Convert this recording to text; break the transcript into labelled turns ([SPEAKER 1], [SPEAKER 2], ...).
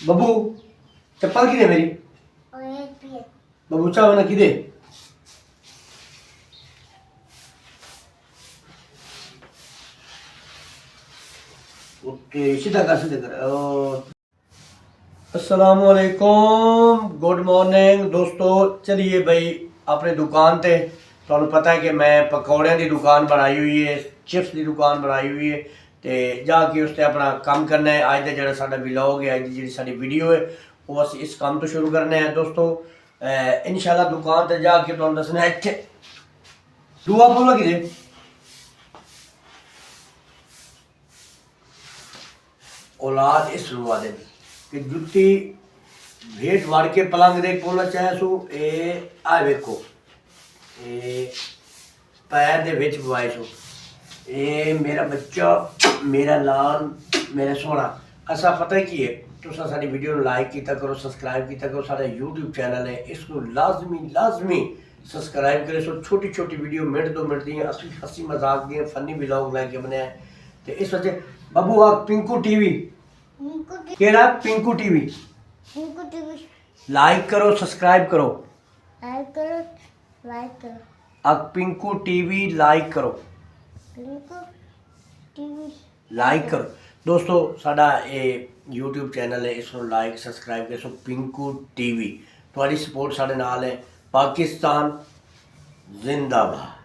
[SPEAKER 1] बबू चप्पल किदे मेरी बबू चाह ना किदे ओके सीधा कर अस्सलामुअलैकुम गुड मॉर्निंग दोस्तों। चलिए भाई अपने दुकान ते तुहानू पता है कि मैं पकौड़ियां की दुकान बनाई हुई है, चिप्स की दुकान बनाई हुई है, तो जाके उससे अपना काम करना है। अज का जो साडा व्लॉग है, अज की जी वीडियो है वो अस इस काम तो शुरू करने हैं दोस्तों। इंशाल्लाह दुकान ते जाके तुहानू दसना है। इत्थे दुआ बोलो कि औलाद इस रुआ दे कि जुत्ती भेट वड़ के पलंग दे पोना चाहे सो आ वेखो पैर दे विच पवाए सो मेरा बच्चा मेरा लाल मेरा सोना। असा पता की है तुसा साडी वीडियो लाइक किया करो, सब्सक्राइब किया करो। साडा यूट्यूब चैनल है, इसको लाजमी लाजमी सब्सक्राइब करे सो। छोटी छोटी वीडियो मिनट 2 मिनट दी हंसी मजाक दी फनी व्लॉग लैके बनाया तो इस वजह बाबू आ पिंकू टीवी केड़ा पिंकू टीवी लाइक करो सब्सक्राइब करो अब पिंकू टीवी लाइक करो लाइक करो दोस्तों। साडा ये यूट्यूब चैनल है, इसको लाइक सब्सक्राइब करो पिंकू टीवी। थोड़ी सपोर्ट साडे नाल है। पाकिस्तान जिंदाबाद।